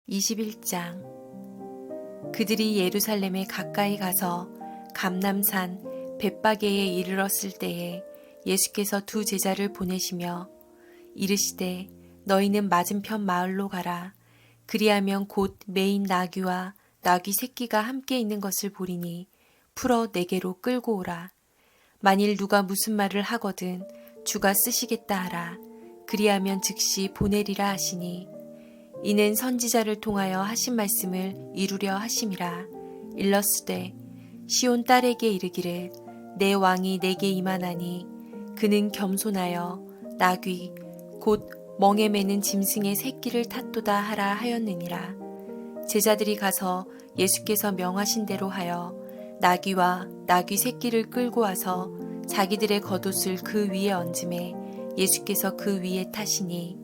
21장. 그들이 예루살렘에 가까이 가서 감람산 벳바게에 이르렀을 때에 예수께서 두 제자를 보내시며 이르시되 너희는 맞은편 마을로 가라. 그리하면 곧 매인 나귀와 나귀 새끼가 함께 있는 것을 보리니 풀어 내게로 끌고 오라. 만일 누가 무슨 말을 하거든 주가 쓰시겠다 하라. 그리하면 즉시 보내리라 하시니 이는 선지자를 통하여 하신 말씀을 이루려 하심이라. 일러스되 시온 딸에게 이르기를 내 왕이 내게 임하나니 그는 겸손하여 나귀 곧 멍에 매는 짐승의 새끼를 탔도다 하라 하였느니라. 제자들이 가서 예수께서 명하신 대로 하여 나귀와 나귀 새끼를 끌고 와서 자기들의 겉옷을 그 위에 얹음에 예수께서 그 위에 타시니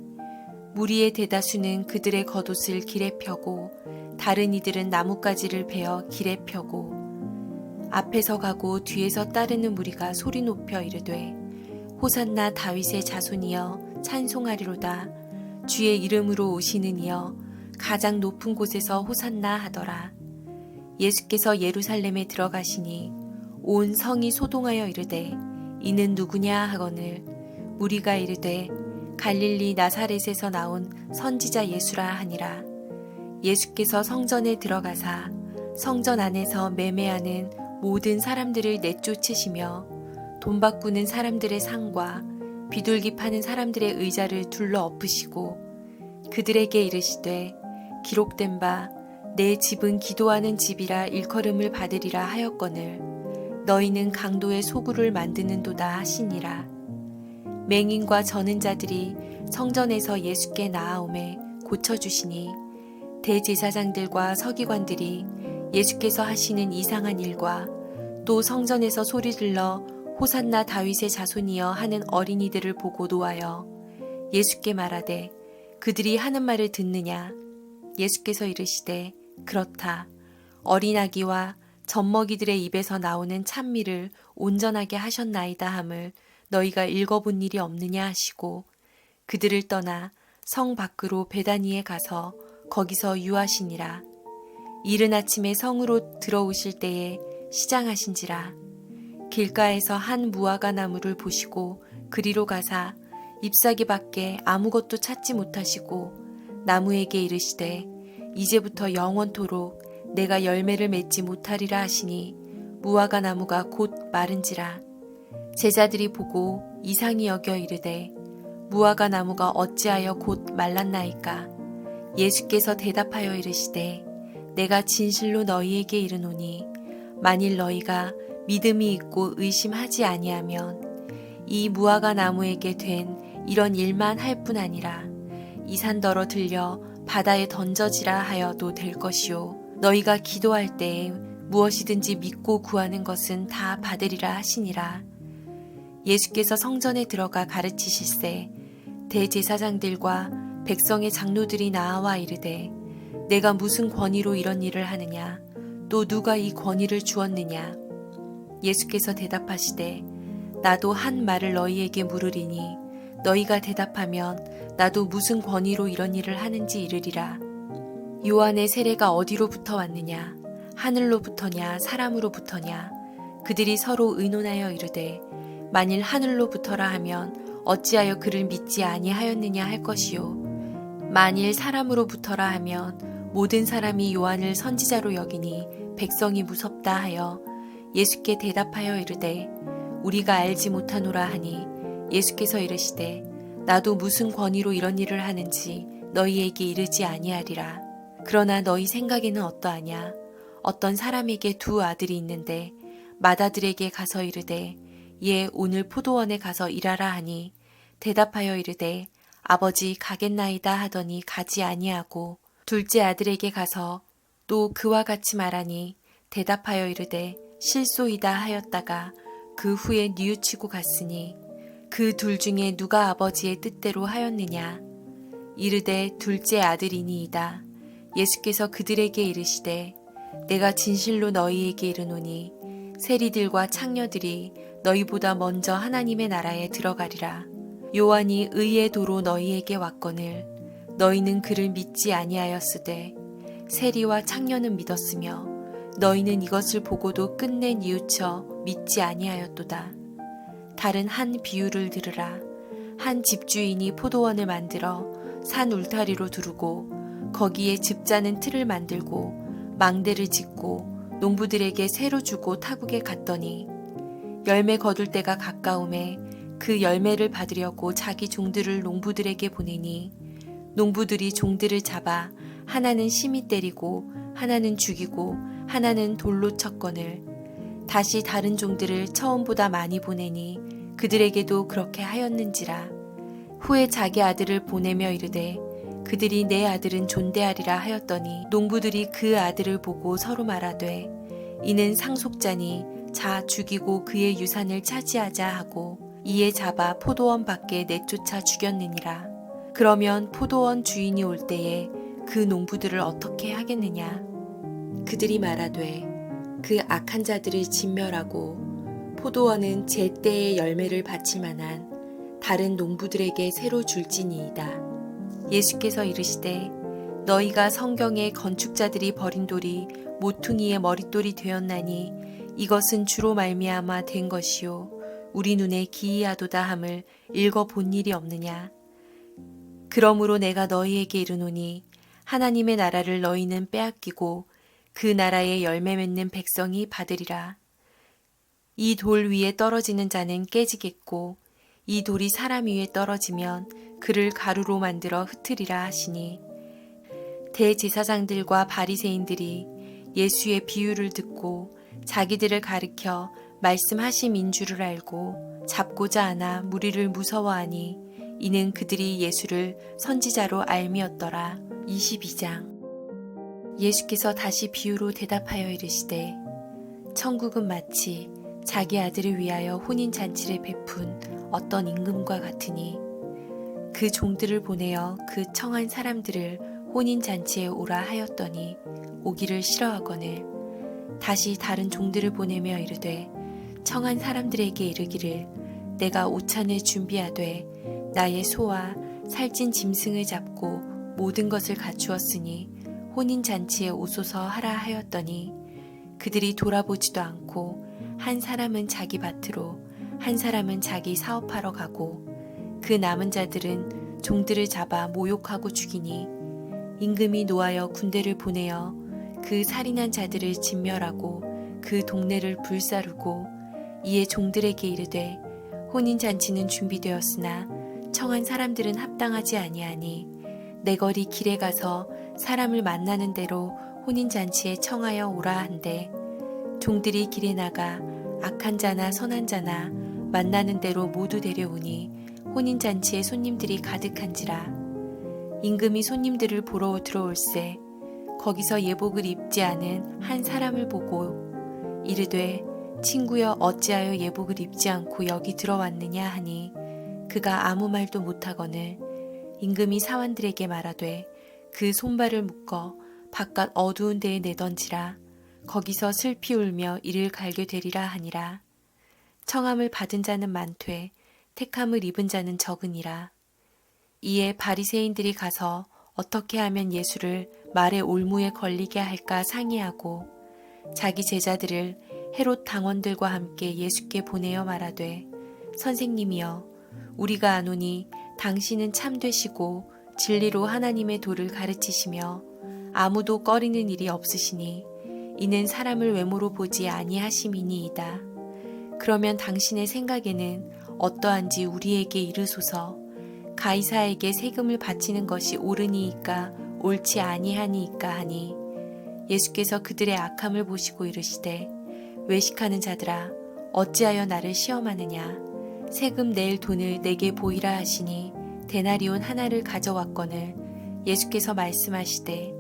무리의 대다수는 그들의 겉옷을 길에 펴고 다른 이들은 나뭇가지를 베어 길에 펴고 앞에서 가고 뒤에서 따르는 무리가 소리 높여 이르되 호산나 다윗의 자손이여 찬송하리로다. 주의 이름으로 오시는 이여 가장 높은 곳에서 호산나 하더라. 예수께서 예루살렘에 들어가시니 온 성이 소동하여 이르되 이는 누구냐 하거늘 무리가 이르되 갈릴리 나사렛에서 나온 선지자 예수라 하니라. 예수께서 성전에 들어가사 성전 안에서 매매하는 모든 사람들을 내쫓으시며 돈 바꾸는 사람들의 상과 비둘기 파는 사람들의 의자를 둘러 엎으시고 그들에게 이르시되 기록된 바 내 집은 기도하는 집이라 일컬음을 받으리라 하였거늘 너희는 강도의 소굴을 만드는도다 하시니라. 맹인과 저는 자들이 성전에서 예수께 나아오매 고쳐주시니 대제사장들과 서기관들이 예수께서 하시는 이상한 일과 또 성전에서 소리질러 호산나 다윗의 자손이여 하는 어린이들을 보고 노하여 예수께 말하되 그들이 하는 말을 듣느냐. 예수께서 이르시되 그렇다. 어린아기와 젖먹이들의 입에서 나오는 찬미를 온전하게 하셨나이다 함을 너희가 읽어본 일이 없느냐 하시고 그들을 떠나 성 밖으로 베다니에 가서 거기서 유하시니라. 이른 아침에 성으로 들어오실 때에 시장하신지라. 길가에서 한 무화과 나무를 보시고 그리로 가사 잎사귀 밖에 아무것도 찾지 못하시고 나무에게 이르시되 이제부터 영원토록 내가 열매를 맺지 못하리라 하시니 무화과 나무가 곧 마른지라. 제자들이 보고 이상히 여겨 이르되 무화과 나무가 어찌하여 곧 말랐나이까. 예수께서 대답하여 이르시되 내가 진실로 너희에게 이르노니 만일 너희가 믿음이 있고 의심하지 아니하면 이 무화과 나무에게 된 이런 일만 할 뿐 아니라 이 산더러 들려 바다에 던져지라 하여도 될 것이요 너희가 기도할 때에 무엇이든지 믿고 구하는 것은 다 받으리라 하시니라. 예수께서 성전에 들어가 가르치실세 대제사장들과 백성의 장로들이 나와 이르되 내가 무슨 권위로 이런 일을 하느냐 또 누가 이 권위를 주었느냐. 예수께서 대답하시되 나도 한 말을 너희에게 물으리니 너희가 대답하면 나도 무슨 권위로 이런 일을 하는지 이르리라. 요한의 세례가 어디로부터 왔느냐 하늘로부터냐 사람으로부터냐. 그들이 서로 의논하여 이르되 만일 하늘로부터라 하면 어찌하여 그를 믿지 아니하였느냐 할 것이요 만일 사람으로부터라 하면 모든 사람이 요한을 선지자로 여기니 백성이 무섭다 하여 예수께 대답하여 이르되 우리가 알지 못하노라 하니 예수께서 이르시되 나도 무슨 권위로 이런 일을 하는지 너희에게 이르지 아니하리라. 그러나 너희 생각에는 어떠하냐. 어떤 사람에게 두 아들이 있는데 맏아들에게 가서 이르되 얘 오늘 포도원에 가서 일하라 하니 대답하여 이르되 아버지 가겠나이다 하더니 가지 아니하고 둘째 아들에게 가서 또 그와 같이 말하니 대답하여 이르되 실소이다 하였다가 그 후에 뉘우치고 갔으니 그 둘 중에 누가 아버지의 뜻대로 하였느냐. 이르되 둘째 아들이니이다. 예수께서 그들에게 이르시되 내가 진실로 너희에게 이르노니 세리들과 창녀들이 너희보다 먼저 하나님의 나라에 들어가리라. 요한이 의의 도로 너희에게 왔거늘 너희는 그를 믿지 아니하였으되 세리와 창녀는 믿었으며 너희는 이것을 보고도 끝내 뉘우쳐 믿지 아니하였도다. 다른 한 비유를 들으라. 한 집주인이 포도원을 만들어 산 울타리로 두르고 거기에 즙자는 틀을 만들고 망대를 짓고 농부들에게 새로 주고 타국에 갔더니 열매 거둘 때가 가까움에 그 열매를 받으려고 자기 종들을 농부들에게 보내니 농부들이 종들을 잡아 하나는 심히 때리고 하나는 죽이고 하나는 돌로 쳤거늘 다시 다른 종들을 처음보다 많이 보내니 그들에게도 그렇게 하였는지라. 후에 자기 아들을 보내며 이르되 그들이 내 아들은 존대하리라 하였더니 농부들이 그 아들을 보고 서로 말하되 이는 상속자니 자 죽이고 그의 유산을 차지하자 하고 이에 잡아 포도원 밖에 내쫓아 죽였느니라. 그러면 포도원 주인이 올 때에 그 농부들을 어떻게 하겠느냐. 그들이 말하되 그 악한 자들을 진멸하고 포도원은 제때의 열매를 바칠 만한 다른 농부들에게 새로 줄지니이다. 예수께서 이르시되 너희가 성경에 건축자들이 버린 돌이 모퉁이의 머릿돌이 되었나니 이것은 주로 말미암아 된 것이요 우리 눈에 기이하도다 함을 읽어 본 일이 없느냐. 그러므로 내가 너희에게 이르노니 하나님의 나라를 너희는 빼앗기고 그 나라의 열매 맺는 백성이 받으리라. 이 돌 위에 떨어지는 자는 깨지겠고 이 돌이 사람 위에 떨어지면 그를 가루로 만들어 흩으리라 하시니 대제사장들과 바리새인들이 예수의 비유를 듣고 자기들을 가리켜 말씀하심인 줄을 알고 잡고자 하나 무리를 무서워하니 이는 그들이 예수를 선지자로 알미었더라. 22장. 예수께서 다시 비유로 대답하여 이르시되 천국은 마치 자기 아들을 위하여 혼인잔치를 베푼 어떤 임금과 같으니 그 종들을 보내어 그 청한 사람들을 혼인잔치에 오라 하였더니 오기를 싫어하거늘 다시 다른 종들을 보내며 이르되 청한 사람들에게 이르기를 내가 오찬을 준비하되 나의 소와 살찐 짐승을 잡고 모든 것을 갖추었으니 혼인잔치에 오소서 하라 하였더니 그들이 돌아보지도 않고 한 사람은 자기 밭으로 한 사람은 자기 사업하러 가고 그 남은 자들은 종들을 잡아 모욕하고 죽이니 임금이 노하여 군대를 보내어 그 살인한 자들을 진멸하고 그 동네를 불사르고 이에 종들에게 이르되 혼인잔치는 준비되었으나 청한 사람들은 합당하지 아니하니 내 거리 길에 가서 사람을 만나는 대로 혼인잔치에 청하여 오라 한대 종들이 길에 나가 악한 자나 선한 자나 만나는 대로 모두 데려오니 혼인잔치에 손님들이 가득한지라. 임금이 손님들을 보러 들어올세 거기서 예복을 입지 않은 한 사람을 보고 이르되 친구여 어찌하여 예복을 입지 않고 여기 들어왔느냐 하니 그가 아무 말도 못하거늘 임금이 사환들에게 말하되 그 손발을 묶어 바깥 어두운 데에 내던지라. 거기서 슬피 울며 이를 갈게 되리라 하니라. 청함을 받은 자는 많되 택함을 입은 자는 적으니라. 이에 바리새인들이 가서 어떻게 하면 예수를 말의 올무에 걸리게 할까 상의하고 자기 제자들을 헤롯 당원들과 함께 예수께 보내어 말하되 선생님이여 우리가 아노니 당신은 참되시고 진리로 하나님의 도를 가르치시며 아무도 꺼리는 일이 없으시니 이는 사람을 외모로 보지 아니하심이니이다. 그러면 당신의 생각에는 어떠한지 우리에게 이르소서. 가이사에게 세금을 바치는 것이 옳으니이까 옳지 아니하니이까 하니 예수께서 그들의 악함을 보시고 이르시되 외식하는 자들아 어찌하여 나를 시험하느냐. 세금 낼 돈을 내게 보이라 하시니 데나리온 하나를 가져왔거늘 예수께서 말씀하시되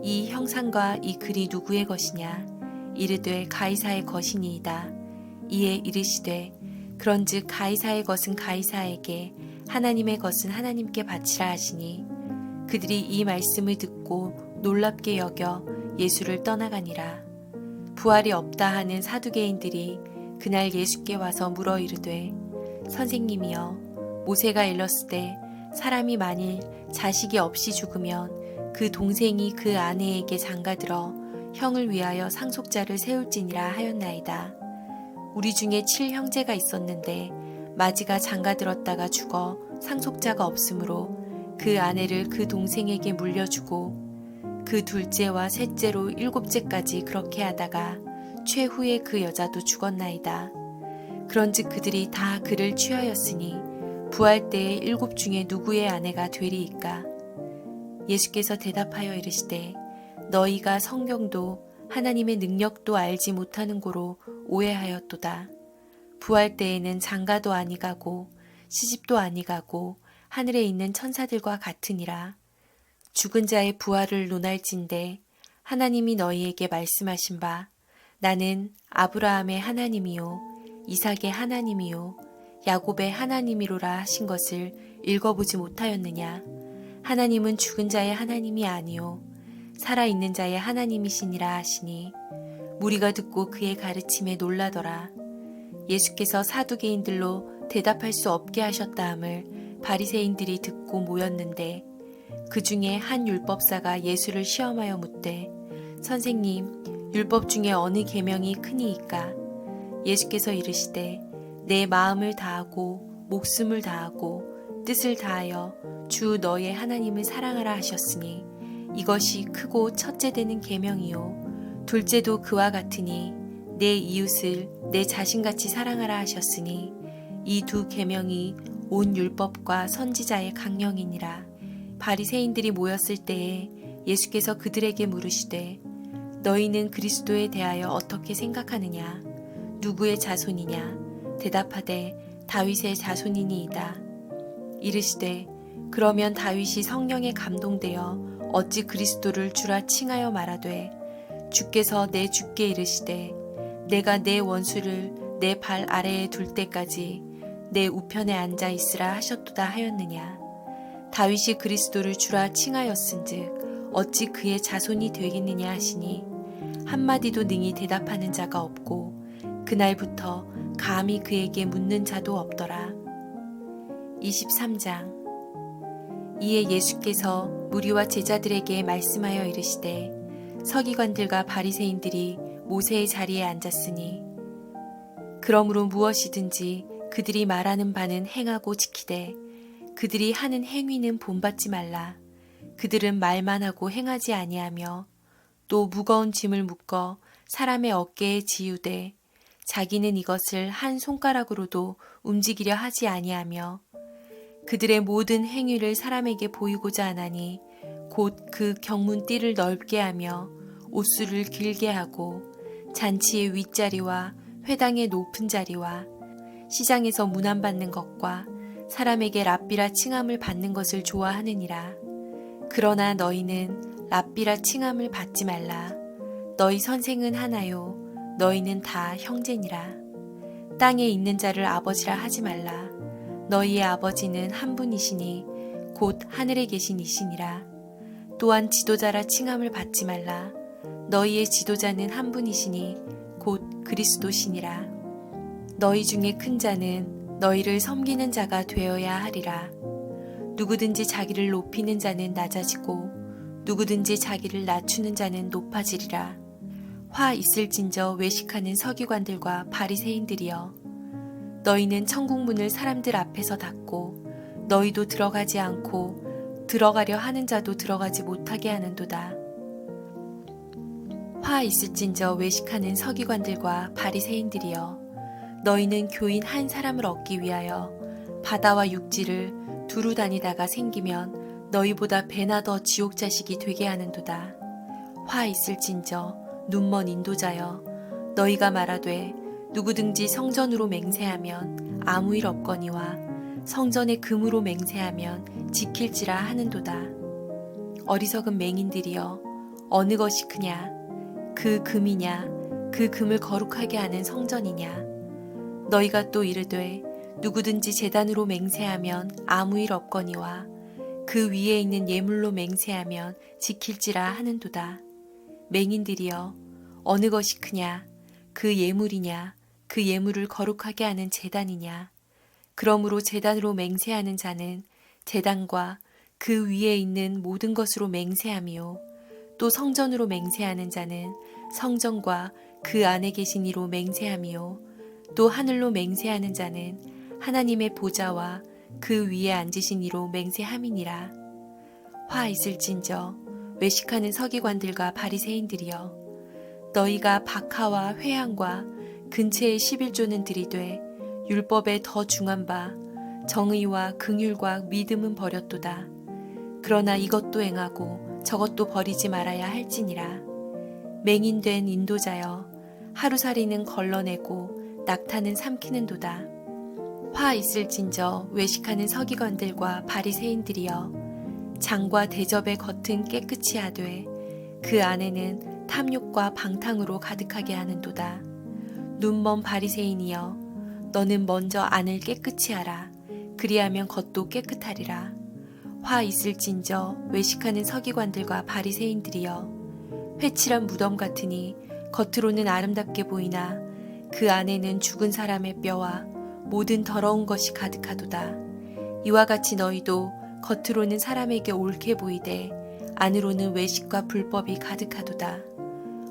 이 형상과 이 글이 누구의 것이냐. 이르되 가이사의 것이니이다. 이에 이르시되 그런즉 가이사의 것은 가이사에게 하나님의 것은 하나님께 바치라 하시니 그들이 이 말씀을 듣고 놀랍게 여겨 예수를 떠나가니라. 부활이 없다 하는 사두개인들이 그날 예수께 와서 물어 이르되 선생님이여 모세가 일렀을 때 사람이 만일 자식이 없이 죽으면 그 동생이 그 아내에게 장가들어 형을 위하여 상속자를 세울지니라 하였나이다. 우리 중에 7형제가 있었는데 마지가 장가들었다가 죽어 상속자가 없으므로 그 아내를 그 동생에게 물려주고 그 둘째와 셋째로 7째까지 그렇게 하다가 최후에 그 여자도 죽었나이다. 그런즉 그들이 다 그를 취하였으니 부활 때에 7 중에 누구의 아내가 되리이까? 예수께서 대답하여 이르시되 너희가 성경도 하나님의 능력도 알지 못하는 고로 오해하였도다. 부활 때에는 장가도 아니가고 시집도 아니가고 하늘에 있는 천사들과 같으니라. 죽은 자의 부활을 논할진대 하나님이 너희에게 말씀하신 바 나는 아브라함의 하나님이요 이삭의 하나님이요 야곱의 하나님이로라 하신 것을 읽어보지 못하였느냐? 하나님은 죽은 자의 하나님이 아니요 살아있는 자의 하나님이시니라 하시니 무리가 듣고 그의 가르침에 놀라더라. 예수께서 사두개인들로 대답할 수 없게 하셨다함을 바리새인들이 듣고 모였는데 그 중에 한 율법사가 예수를 시험하여 묻되 선생님 율법 중에 어느 계명이 크니이까? 예수께서 이르시되 내 마음을 다하고 목숨을 다하고 뜻을 다하여 주 너의 하나님을 사랑하라 하셨으니 이것이 크고 첫째 되는 계명이요 둘째도 그와 같으니 내 이웃을 내 자신같이 사랑하라 하셨으니 이 두 계명이 온 율법과 선지자의 강령이니라. 바리새인들이 모였을 때에 예수께서 그들에게 물으시되 너희는 그리스도에 대하여 어떻게 생각하느냐? 누구의 자손이냐? 대답하되 다윗의 자손이니이다. 이르시되 그러면 다윗이 성령에 감동되어 어찌 그리스도를 주라 칭하여 말하되 주께서 내 주께 이르시되 내가 내 원수를 내 발 아래에 둘 때까지 내 우편에 앉아 있으라 하셨도다 하였느냐? 다윗이 그리스도를 주라 칭하였은즉 어찌 그의 자손이 되겠느냐 하시니 한마디도 능히 대답하는 자가 없고 그날부터 감히 그에게 묻는 자도 없더라. 23장 이에 예수께서 무리와 제자들에게 말씀하여 이르시되 서기관들과 바리새인들이 모세의 자리에 앉았으니 그러므로 무엇이든지 그들이 말하는 바는 행하고 지키되 그들이 하는 행위는 본받지 말라. 그들은 말만 하고 행하지 아니하며 또 무거운 짐을 묶어 사람의 어깨에 지우되 자기는 이것을 한 손가락으로도 움직이려 하지 아니하며 그들의 모든 행위를 사람에게 보이고자 하나니 곧 그 경문띠를 넓게 하며 옷수를 길게 하고 잔치의 윗자리와 회당의 높은 자리와 시장에서 문안받는 것과 사람에게 랍비라 칭함을 받는 것을 좋아하느니라. 그러나 너희는 랍비라 칭함을 받지 말라. 너희 선생은 하나요. 너희는 다 형제니라. 땅에 있는 자를 아버지라 하지 말라. 너희의 아버지는 한 분이시니 곧 하늘에 계신 이시니라. 또한 지도자라 칭함을 받지 말라. 너희의 지도자는 한 분이시니 곧 그리스도시니라. 너희 중에 큰 자는 너희를 섬기는 자가 되어야 하리라. 누구든지 자기를 높이는 자는 낮아지고 누구든지 자기를 낮추는 자는 높아지리라. 화 있을진저 외식하는 서기관들과 바리새인들이여 너희는 천국 문을 사람들 앞에서 닫고 너희도 들어가지 않고 들어가려 하는 자도 들어가지 못하게 하는도다. 화 있을진저 외식하는 서기관들과 바리새인들이여 너희는 교인 한 사람을 얻기 위하여 바다와 육지를 두루 다니다가 생기면 너희보다 배나 더 지옥 자식이 되게 하는도다. 화 있을진저 눈먼 인도자여 너희가 말하되 누구든지 성전으로 맹세하면 아무 일 없거니와 성전에 금으로 맹세하면 지킬지라 하는도다. 어리석은 맹인들이여 어느 것이 크냐? 그 금이냐? 그 금을 거룩하게 하는 성전이냐? 너희가 또 이르되 누구든지 제단으로 맹세하면 아무 일 없거니와 그 위에 있는 예물로 맹세하면 지킬지라 하는도다. 맹인들이여 어느 것이 크냐? 그 예물이냐? 그 예물을 거룩하게 하는 제단이냐? 그러므로 제단으로 맹세하는 자는 제단과 그 위에 있는 모든 것으로 맹세하며 또 성전으로 맹세하는 자는 성전과 그 안에 계신 이로 맹세하며 또 하늘로 맹세하는 자는 하나님의 보좌와 그 위에 앉으신 이로 맹세함이니라. 화 있을진저 외식하는 서기관들과 바리새인들이여, 너희가 박하와 회향과 근체의 11조는 들이되 율법에 더 중한 바 정의와 긍휼과 믿음은 버렸도다. 그러나 이것도 행하고 저것도 버리지 말아야 할지니라. 맹인된 인도자여, 하루살이는 걸러내고 낙타는 삼키는도다. 화 있을진저 외식하는 서기관들과 바리새인들이여, 장과 대접의 겉은 깨끗이 하되 그 안에는 탐욕과 방탕으로 가득하게 하는도다. 눈먼 바리새인이여, 너는 먼저 안을 깨끗이 하라. 그리하면 겉도 깨끗하리라. 화 있을진저 외식하는 서기관들과 바리새인들이여, 회칠한 무덤 같으니 겉으로는 아름답게 보이나 그 안에는 죽은 사람의 뼈와 모든 더러운 것이 가득하도다. 이와 같이 너희도 겉으로는 사람에게 옳게 보이되 안으로는 외식과 불법이 가득하도다.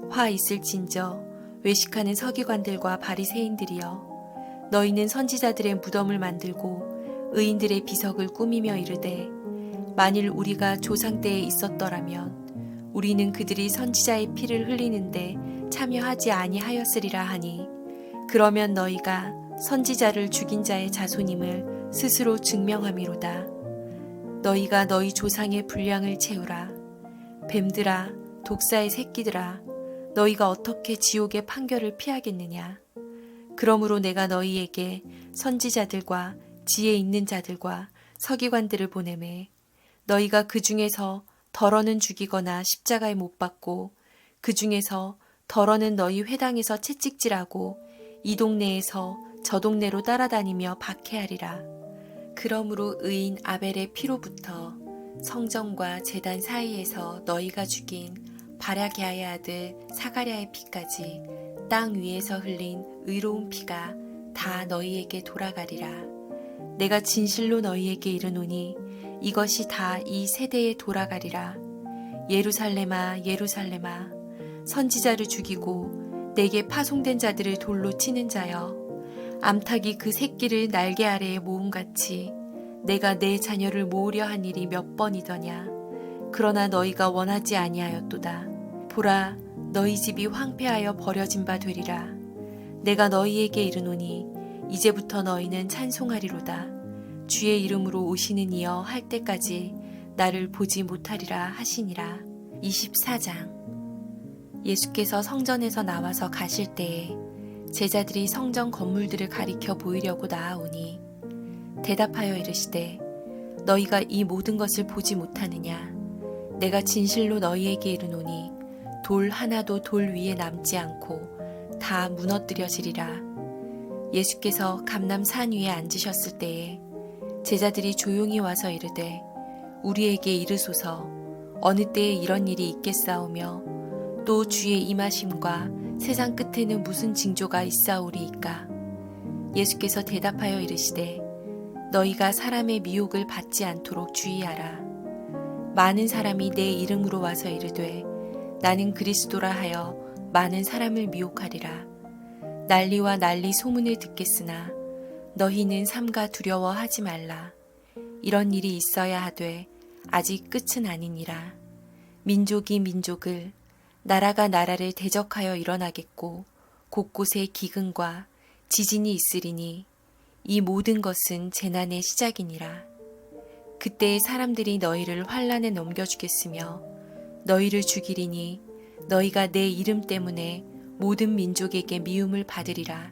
화 있을진저 외식하는 서기관들과 바리새인들이여, 너희는 선지자들의 무덤을 만들고 의인들의 비석을 꾸미며 이르되 만일 우리가 조상 때에 있었더라면 우리는 그들이 선지자의 피를 흘리는데 참여하지 아니하였으리라 하니, 그러면 너희가 선지자를 죽인 자의 자손임을 스스로 증명함이로다. 너희가 너희 조상의 분량을 채우라. 뱀들아, 독사의 새끼들아, 너희가 어떻게 지옥의 판결을 피하겠느냐. 그러므로 내가 너희에게 선지자들과 지혜 있는 자들과 서기관들을 보내매 너희가 그 중에서 덜어는 죽이거나 십자가에 못 박고 그 중에서 덜어는 너희 회당에서 채찍질하고 이 동네에서 저 동네로 따라다니며 박해하리라. 그러므로 의인 아벨의 피로부터 성전과 제단 사이에서 너희가 죽인 바랴게아의 아들 사가랴의 피까지 땅 위에서 흘린 의로운 피가 다 너희에게 돌아가리라. 내가 진실로 너희에게 이르노니 이것이 다 이 세대에 돌아가리라. 예루살렘아, 예루살렘아, 선지자를 죽이고 내게 파송된 자들을 돌로 치는 자여, 암탉이 그 새끼를 날개 아래에 모음같이 내가 내 자녀를 모으려 한 일이 몇 번이더냐. 그러나 너희가 원하지 아니하였도다. 보라, 너희 집이 황폐하여 버려진 바 되리라. 내가 너희에게 이르노니 이제부터 너희는 찬송하리로다. 주의 이름으로 오시는 이여 할 때까지 나를 보지 못하리라 하시니라. 24장. 예수께서 성전에서 나와서 가실 때에 제자들이 성전 건물들을 가리켜 보이려고 나아오니 대답하여 이르시되, 너희가 이 모든 것을 보지 못하느냐. 내가 진실로 너희에게 이르노니 돌 하나도 돌 위에 남지 않고 다 무너뜨려지리라. 예수께서 감람산 위에 앉으셨을 때에 제자들이 조용히 와서 이르되, 우리에게 이르소서, 어느 때에 이런 일이 있겠사오며 또 주의 임하심과 세상 끝에는 무슨 징조가 있사오리이까. 예수께서 대답하여 이르시되, 너희가 사람의 미혹을 받지 않도록 주의하라. 많은 사람이 내 이름으로 와서 이르되 나는 그리스도라 하여 많은 사람을 미혹하리라. 난리와 난리 소문을 듣겠으나 너희는 삼가 두려워하지 말라. 이런 일이 있어야 하되 아직 끝은 아니니라. 민족이 민족을, 나라가 나라를 대적하여 일어나겠고 곳곳에 기근과 지진이 있으리니 이 모든 것은 재난의 시작이니라. 그때에 사람들이 너희를 환난에 넘겨주겠으며 너희를 죽이리니 너희가 내 이름 때문에 모든 민족에게 미움을 받으리라.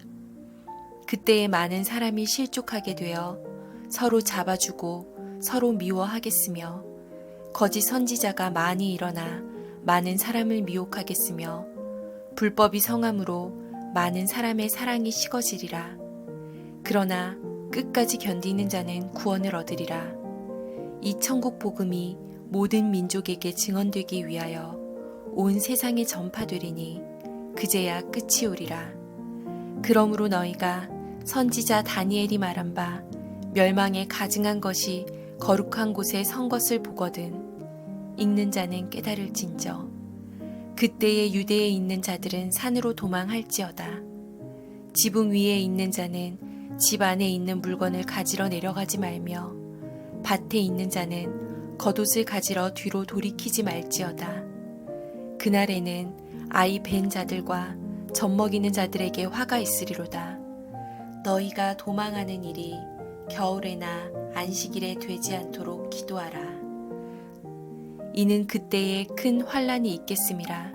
그때에 많은 사람이 실족하게 되어 서로 잡아주고 서로 미워하겠으며 거짓 선지자가 많이 일어나 많은 사람을 미혹하겠으며 불법이 성함으로 많은 사람의 사랑이 식어지리라. 그러나 끝까지 견디는 자는 구원을 얻으리라. 이 천국 복음이 모든 민족에게 증언되기 위하여 온 세상에 전파되리니 그제야 끝이 오리라. 그러므로 너희가 선지자 다니엘이 말한 바 멸망에 가증한 것이 거룩한 곳에 선 것을 보거든 읽는 자는 깨달을진저. 그때에 유대에 있는 자들은 산으로 도망할지어다. 지붕 위에 있는 자는 집 안에 있는 물건을 가지러 내려가지 말며 밭에 있는 자는 겉옷을 가지러 뒤로 돌이키지 말지어다. 그날에는 아이 벤 자들과 젖먹이는 자들에게 화가 있으리로다. 너희가 도망하는 일이 겨울에나 안식일에 되지 않도록 기도하라. 이는 그때에 큰 환란이 있겠음이라.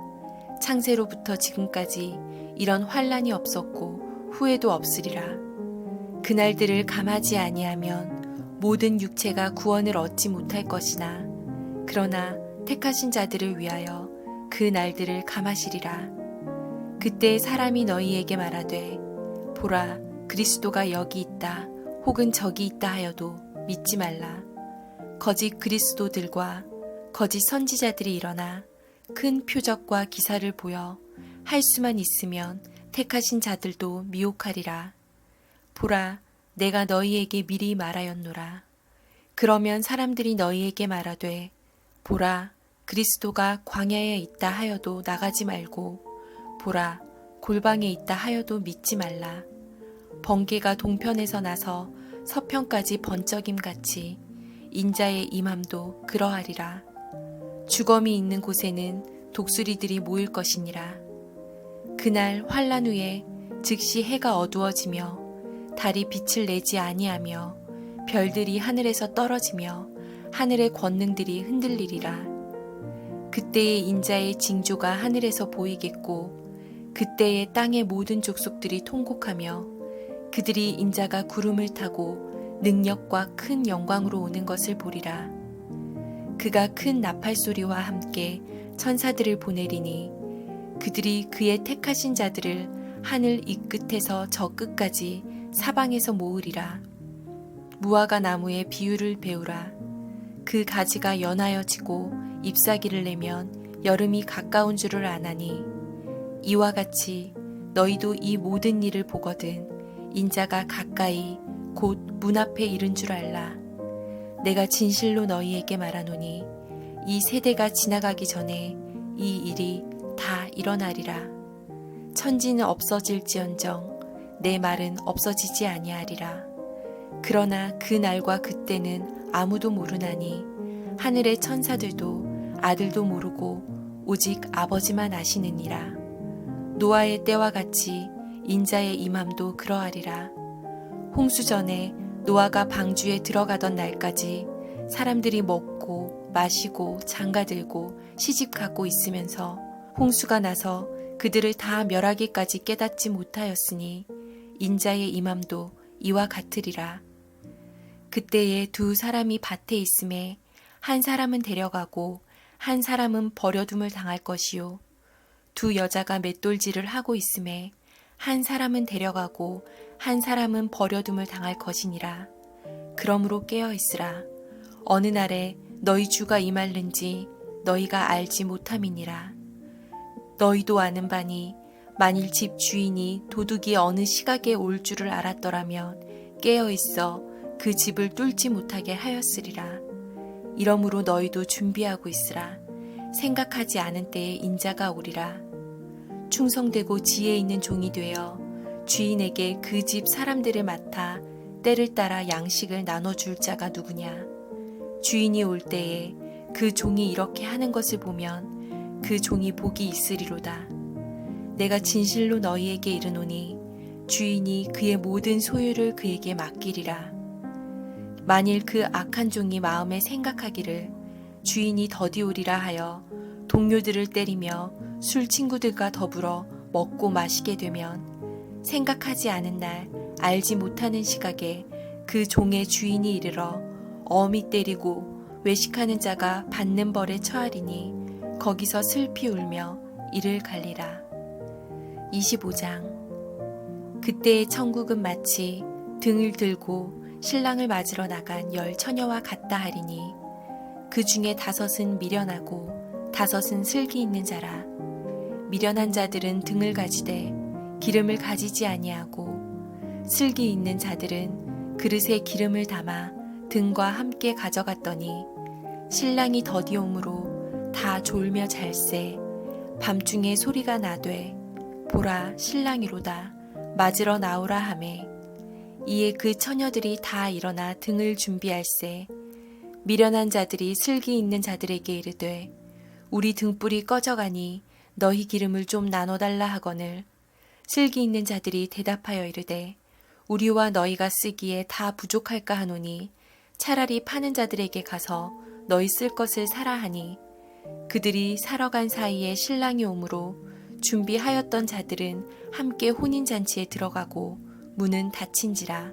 창세로부터 지금까지 이런 환란이 없었고 후에도 없으리라. 그날들을 감하지 아니하면 모든 육체가 구원을 얻지 못할 것이나 그러나 택하신 자들을 위하여 그 날들을 감하시리라. 그때 사람이 너희에게 말하되 보라 그리스도가 여기 있다 혹은 저기 있다 하여도 믿지 말라. 거짓 그리스도들과 거짓 선지자들이 일어나 큰 표적과 기사를 보여 할 수만 있으면 택하신 자들도 미혹하리라. 보라 내가 너희에게 미리 말하였노라. 그러면 사람들이 너희에게 말하되 보라 그리스도가 광야에 있다 하여도 나가지 말고 보라 골방에 있다 하여도 믿지 말라. 번개가 동편에서 나서 서편까지 번쩍임같이 인자의 임함도 그러하리라. 주검이 있는 곳에는 독수리들이 모일 것이니라. 그날 환란 후에 즉시 해가 어두워지며 달이 빛을 내지 아니하며 별들이 하늘에서 떨어지며 하늘의 권능들이 흔들리리라. 그때의 인자의 징조가 하늘에서 보이겠고 그때의 땅의 모든 족속들이 통곡하며 그들이 인자가 구름을 타고 능력과 큰 영광으로 오는 것을 보리라. 그가 큰 나팔 소리와 함께 천사들을 보내리니 그들이 그의 택하신 자들을 하늘 이 끝에서 저 끝까지 사방에서 모으리라. 무화과 나무의 비유를 배우라. 그 가지가 연하여지고 잎사귀를 내면 여름이 가까운 줄을 아나니 이와 같이 너희도 이 모든 일을 보거든 인자가 가까이 곧 문 앞에 이른 줄 알라. 내가 진실로 너희에게 말하노니 이 세대가 지나가기 전에 이 일이 다 일어나리라. 천지는 없어질지언정 내 말은 없어지지 아니하리라. 그러나 그 날과 그때는 아무도 모르나니 하늘의 천사들도 아들도 모르고 오직 아버지만 아시느니라. 노아의 때와 같이 인자의 임함도 그러하리라. 홍수 전에 노아가 방주에 들어가던 날까지 사람들이 먹고 마시고 장가들고 시집가고 있으면서 홍수가 나서 그들을 다 멸하기까지 깨닫지 못하였으니 인자의 임함도 이와 같으리라. 그때에 두 사람이 밭에 있음에 한 사람은 데려가고 한 사람은 버려둠을 당할 것이요 두 여자가 맷돌질을 하고 있음에 한 사람은 데려가고 한 사람은 버려둠을 당할 것이니라. 그러므로 깨어 있으라. 어느 날에 너희 주가 임할는지 너희가 알지 못함이니라. 너희도 아는 바니 만일 집 주인이 도둑이 어느 시각에 올 줄을 알았더라면 깨어 있어 그 집을 뚫지 못하게 하였으리라. 이러므로 너희도 준비하고 있으라. 생각하지 않은 때에 인자가 오리라. 충성되고 지혜 있는 종이 되어 주인에게 그 집 사람들을 맡아 때를 따라 양식을 나눠줄 자가 누구냐. 주인이 올 때에 그 종이 이렇게 하는 것을 보면 그 종이 복이 있으리로다. 내가 진실로 너희에게 이르노니 주인이 그의 모든 소유를 그에게 맡기리라. 만일 그 악한 종이 마음에 생각하기를 주인이 더디오리라 하여 동료들을 때리며 술 친구들과 더불어 먹고 마시게 되면 생각하지 않은 날 알지 못하는 시각에 그 종의 주인이 이르러 엄히 때리고 외식하는 자가 받는 벌에 처하리니 거기서 슬피 울며 이를 갈리라. 25장. 그때의 천국은 마치 등을 들고 신랑을 맞으러 나간 10 처녀와 같다 하리니 그 중에 5은 미련하고 5은 슬기 있는 자라. 미련한 자들은 등을 가지되 기름을 가지지 아니하고 슬기 있는 자들은 그릇에 기름을 담아 등과 함께 가져갔더니 신랑이 더디옴으로 다 졸며 잘세. 밤중에 소리가 나되 보라 신랑이로다 맞으러 나오라 하매 이에 그 처녀들이 다 일어나 등을 준비할세. 미련한 자들이 슬기 있는 자들에게 이르되 우리 등불이 꺼져가니 너희 기름을 좀 나눠달라 하거늘 슬기 있는 자들이 대답하여 이르되 우리와 너희가 쓰기에 다 부족할까 하노니 차라리 파는 자들에게 가서 너희 쓸 것을 사라 하니 그들이 사러 간 사이에 신랑이 오므로 준비하였던 자들은 함께 혼인잔치에 들어가고 문은 닫힌지라.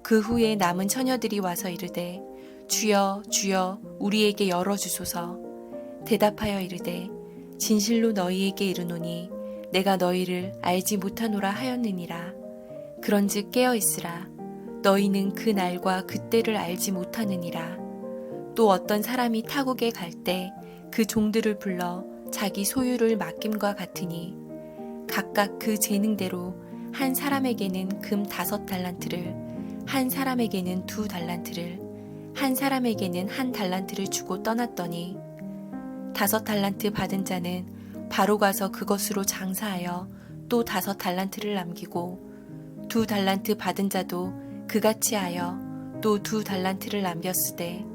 그 후에 남은 처녀들이 와서 이르되 주여 주여 우리에게 열어주소서. 대답하여 이르되 진실로 너희에게 이르노니 내가 너희를 알지 못하노라 하였느니라. 그런즉 깨어있으라. 너희는 그 날과 그때를 알지 못하느니라. 또 어떤 사람이 타국에 갈 때 그 종들을 불러 자기 소유를 맡김과 같으니 각각 그 재능대로 한 사람에게는 금 5달란트를 한 사람에게는 2달란트를 한 사람에게는 1달란트를 주고 떠났더니 5달란트 받은 자는 바로 가서 그것으로 장사하여 또 5달란트를 남기고 2달란트 받은 자도 그같이 하여 또 2달란트를 남겼으되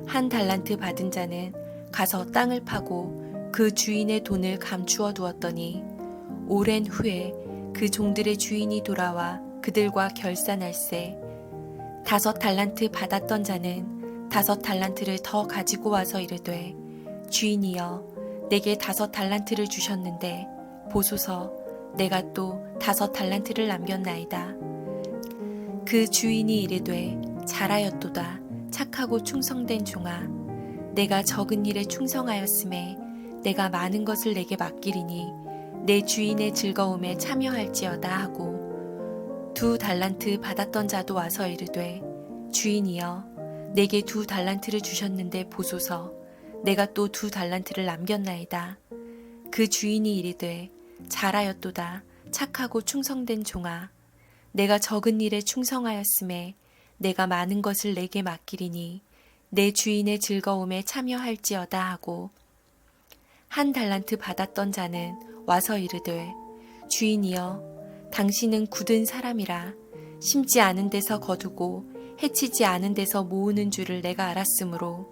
1달란트 받은 자는 가서 땅을 파고 그 주인의 돈을 감추어 두었더니 오랜 후에 그 종들의 주인이 돌아와 그들과 결산할세. 5달란트 받았던 자는 5달란트를 더 가지고 와서 이르되 주인이여 내게 5달란트를 주셨는데 보소서 내가 또 5달란트를 남겼나이다. 그 주인이 이르되 잘하였도다 착하고 충성된 종아 내가 적은 일에 충성하였음에 내가 많은 것을 내게 맡기리니 내 주인의 즐거움에 참여할지어다 하고 2달란트 받았던 자도 와서 이르되 주인이여 내게 2달란트를 주셨는데 보소서 내가 또 2달란트를 남겼나이다. 그 주인이 이르되 잘하였도다 착하고 충성된 종아 내가 적은 일에 충성하였음에 내가 많은 것을 내게 맡기리니 내 주인의 즐거움에 참여할지어다 하고 1달란트 받았던 자는 와서 이르되 주인이여 당신은 굳은 사람이라 심지 않은 데서 거두고 해치지 않은 데서 모으는 줄을 내가 알았으므로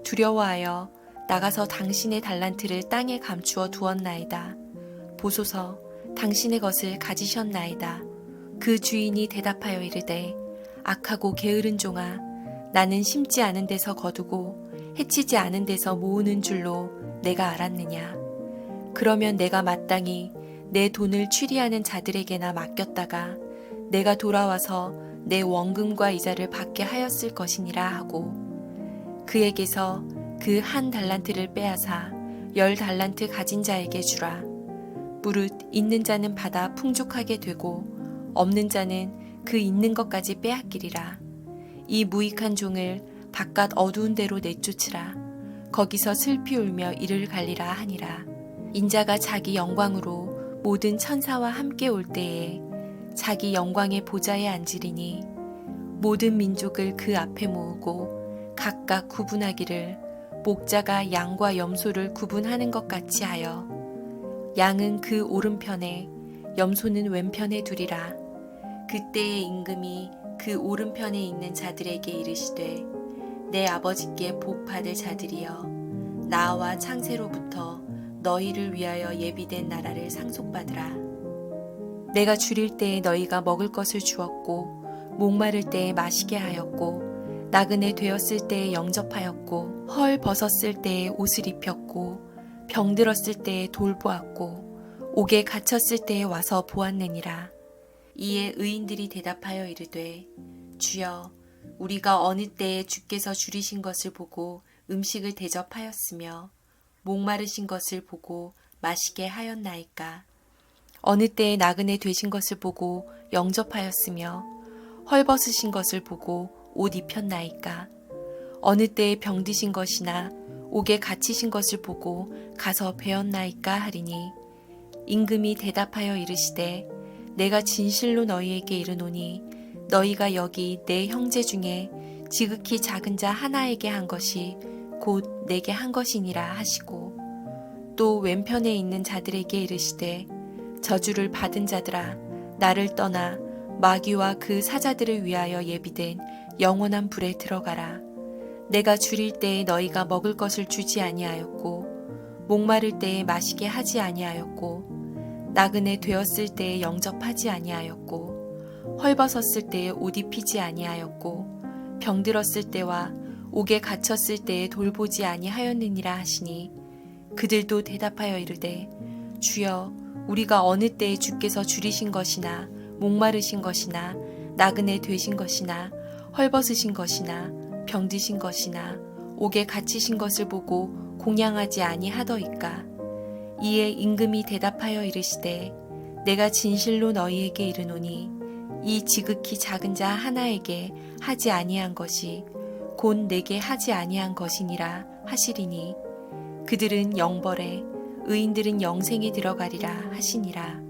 두려워하여 나가서 당신의 달란트를 땅에 감추어 두었나이다. 보소서 당신의 것을 가지셨나이다. 그 주인이 대답하여 이르되 악하고 게으른 종아 나는 심지 않은 데서 거두고 해치지 않은 데서 모으는 줄로 내가 알았느냐. 그러면 내가 마땅히 내 돈을 취리하는 자들에게나 맡겼다가 내가 돌아와서 내 원금과 이자를 받게 하였을 것이니라 하고 그에게서 그 1달란트를 빼앗아 10달란트 가진 자에게 주라. 무릇 있는 자는 받아 풍족하게 되고 없는 자는 그 있는 것까지 빼앗기리라. 이 무익한 종을 바깥 어두운 데로 내쫓으라. 거기서 슬피 울며 이를 갈리라 하니라. 인자가 자기 영광으로 모든 천사와 함께 올 때에 자기 영광의 보좌에 앉으리니 모든 민족을 그 앞에 모으고 각각 구분하기를 목자가 양과 염소를 구분하는 것 같이 하여 양은 그 오른편에 염소는 왼편에 두리라. 그때의 임금이 그 오른편에 있는 자들에게 이르시되 내 아버지께 복 받을 자들이여 나와 창세로부터 너희를 위하여 예비된 나라를 상속받으라. 내가 줄일 때에 너희가 먹을 것을 주었고 목마를 때에 마시게 하였고 나그네 되었을 때에 영접하였고 헐 벗었을 때에 옷을 입혔고 병들었을 때에 돌보았고 옥에 갇혔을 때에 와서 보았느니라. 이에 의인들이 대답하여 이르되 주여 우리가 어느 때에 주께서 줄이신 것을 보고 음식을 대접하였으며 목마르신 것을 보고 마시게 하였나이까. 어느 때에 나그네 되신 것을 보고 영접하였으며 헐벗으신 것을 보고 옷 입혔나이까. 어느 때에 병드신 것이나 옥에 갇히신 것을 보고 가서 배웠나이까 하리니 임금이 대답하여 이르시되 내가 진실로 너희에게 이르노니 너희가 여기 내 형제 중에 지극히 작은 자 하나에게 한 것이 곧 내게 한 것이니라 하시고 또 왼편에 있는 자들에게 이르시되 저주를 받은 자들아 나를 떠나 마귀와 그 사자들을 위하여 예비된 영원한 불에 들어가라. 내가 줄일 때에 너희가 먹을 것을 주지 아니하였고 목마를 때에 마시게 하지 아니하였고 나그네 되었을 때에 영접하지 아니하였고 헐벗었을 때에 옷 입히지 아니하였고 병들었을 때와 옥에 갇혔을 때에 돌보지 아니하였느니라 하시니 그들도 대답하여 이르되 주여 우리가 어느 때에 주께서 줄이신 것이나 목마르신 것이나 나그네 되신 것이나 헐벗으신 것이나 병드신 것이나 옥에 갇히신 것을 보고 공양하지 아니하더이까. 이에 임금이 대답하여 이르시되 내가 진실로 너희에게 이르노니 이 지극히 작은 자 하나에게 하지 아니한 것이 곧 내게 하지 아니한 것이니라 하시리니 그들은 영벌에 의인들은 영생에 들어가리라 하시니라.